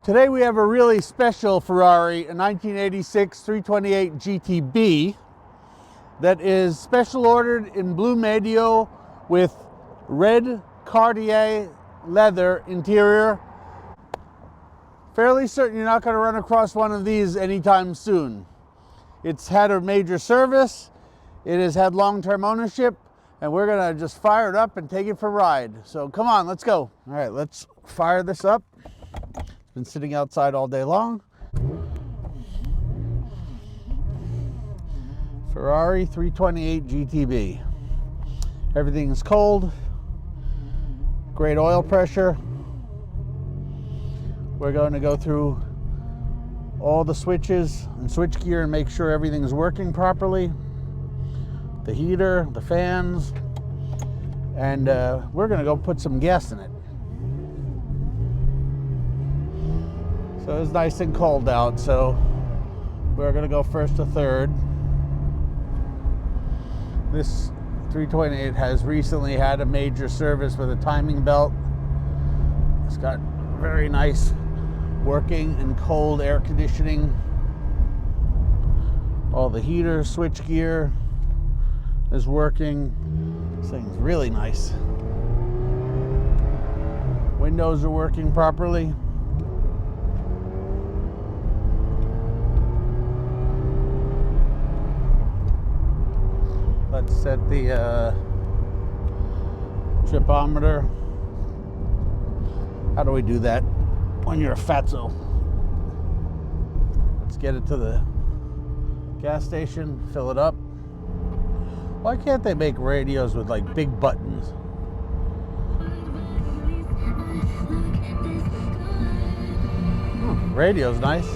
Today we have a really special Ferrari, a 1986 328 GTB that is special ordered in Blu Medio with red Cartier leather interior. Fairly certain you're not going to run across one of these anytime soon. It's had a major service, it has had long-term ownership, and we're going to just fire it up and take it for a ride. So come on, let's go. All right, let's fire this up. Been sitting outside all day long. Ferrari 328 GTB. Everything is cold. Great oil pressure. We're going to go through all the switches and switch gear and make sure everything's working properly. The heater, the fans, and we're going to go put some gas in it. So it's nice and cold out, so we're going to go first to third. This 328 has recently had a major service with a timing belt. It's got very nice working and cold air conditioning. All the heater, switch gear is working. This thing's really nice. Windows are working properly. Let's set the tripometer. How do we do that when you're a fatso? Let's get it to the gas station, fill it up. Why can't they make radios with like big buttons? Radio's nice.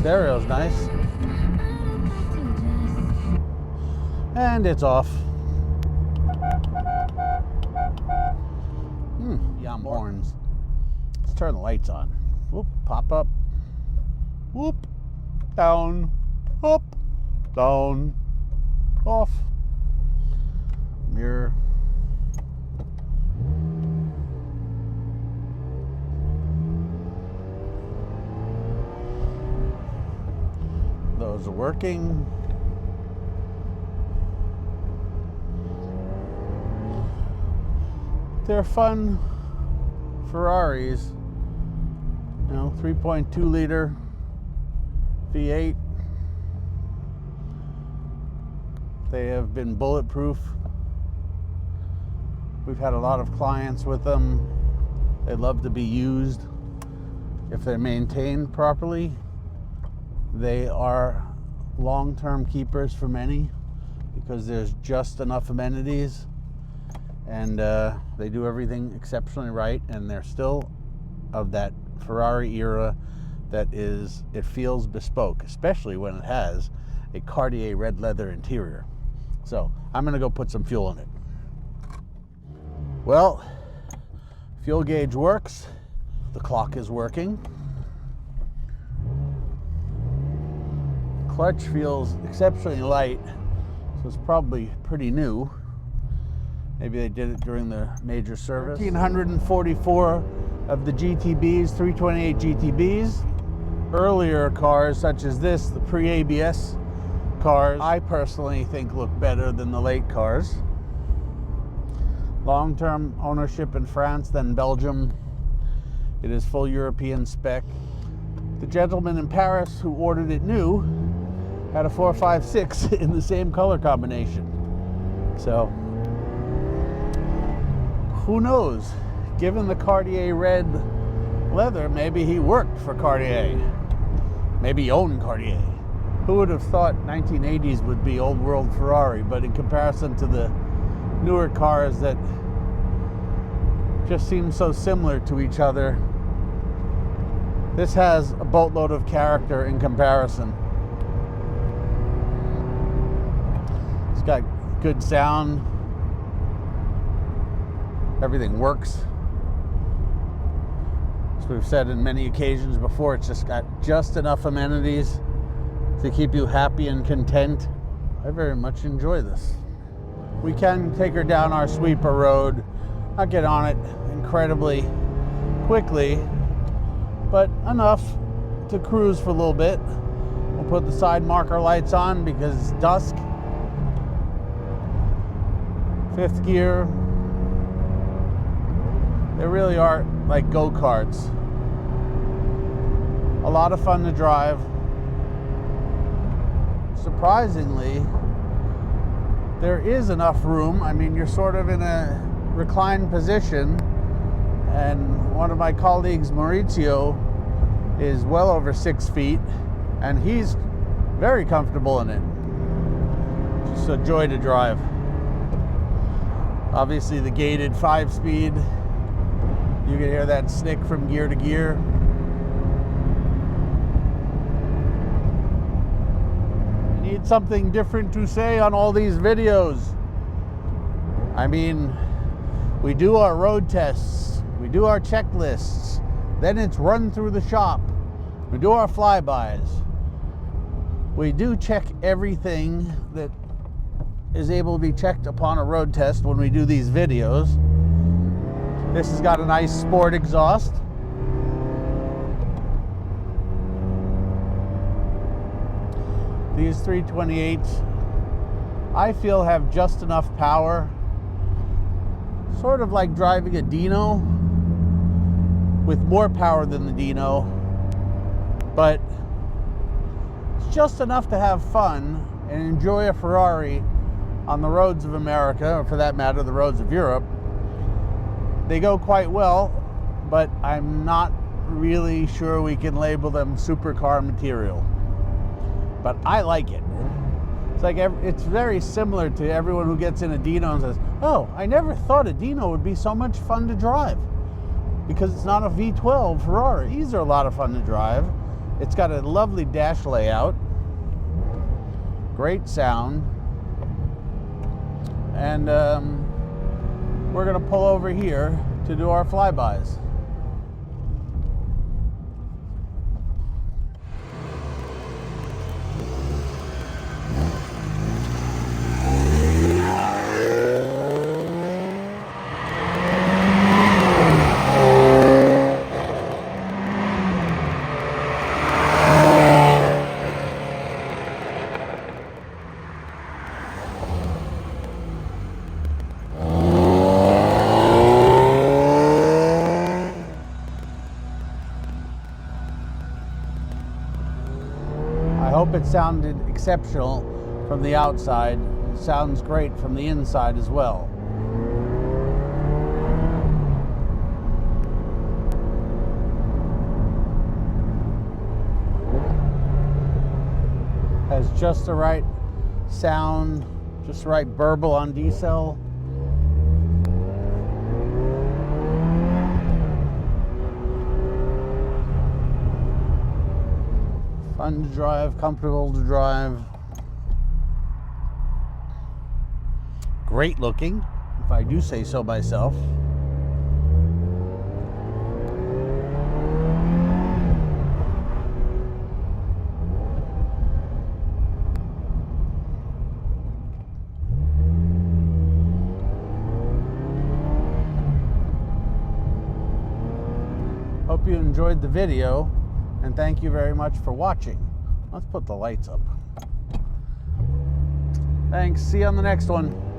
Stereo's nice. And it's off. Yum horns. Let's turn the lights on. Whoop, pop up. Whoop, down, up, down, off. Mirror. Those are working. They're fun Ferraris, you know, 3.2 liter V8. They have been bulletproof. We've had a lot of clients with them. They love to be used. If they're maintained properly, they are long-term keepers for many because there's just enough amenities. And they do everything exceptionally right, and they're still of that Ferrari era that is, it feels bespoke, especially when it has a Cartier red leather interior. So I'm gonna go put some fuel in it. Well, fuel gauge works. The clock is working. Clutch feels exceptionally light, so it's probably pretty new. Maybe they did it during the major service. 1,344 of the GTBs, 328 GTBs. Earlier cars such as this, the pre-ABS cars, I personally think look better than the late cars. Long-term ownership in France, then Belgium. It is full European spec. The gentleman in Paris who ordered it new had a 456 in the same color combination. So, who knows? Given the Cartier Red leather, maybe he worked for Cartier. Maybe he owned Cartier. Who would have thought 1980s would be old world Ferrari, but in comparison to the newer cars that just seem so similar to each other, this has a boatload of character in comparison. It's got good sound. Everything works. As we've said in many occasions before, it's just got just enough amenities to keep you happy and content. I very much enjoy this. We can take her down our sweeper road. I'll get on it incredibly quickly, but enough to cruise for a little bit. We'll put the side marker lights on because it's dusk. 5th gear. They really are like go-karts. A lot of fun to drive. Surprisingly, there is enough room. I mean, you're sort of in a reclined position, and one of my colleagues, Maurizio, is well over 6 feet, and he's very comfortable in it. Just a joy to drive. Obviously the gated 5-speed, you can hear that snick from gear to gear. I need something different to say on all these videos. I mean, we do our road tests, we do our checklists, then it's run through the shop. We do our flybys. We do check everything that is able to be checked upon a road test when we do these videos. This has got a nice sport exhaust. These 328s, I feel, have just enough power. Sort of like driving a Dino with more power than the Dino, but it's just enough to have fun and enjoy a Ferrari on the roads of America, or for that matter, the roads of Europe. They go quite well, but I'm not really sure we can label them supercar material. But I like it. It's like it's very similar to everyone who gets in a Dino and says, "Oh, I never thought a Dino would be so much fun to drive," because it's not a V12 Ferrari. These are a lot of fun to drive. It's got a lovely dash layout, great sound, and we're gonna pull over here to do our flybys. I hope it sounded exceptional from the outside. It sounds great from the inside as well. Has just the right sound, just the right burble on diesel. Fun to drive, comfortable to drive. Great looking, if I do say so myself. Hope you enjoyed the video, and thank you very much for watching. Let's put the lights up. Thanks, see you on the next one.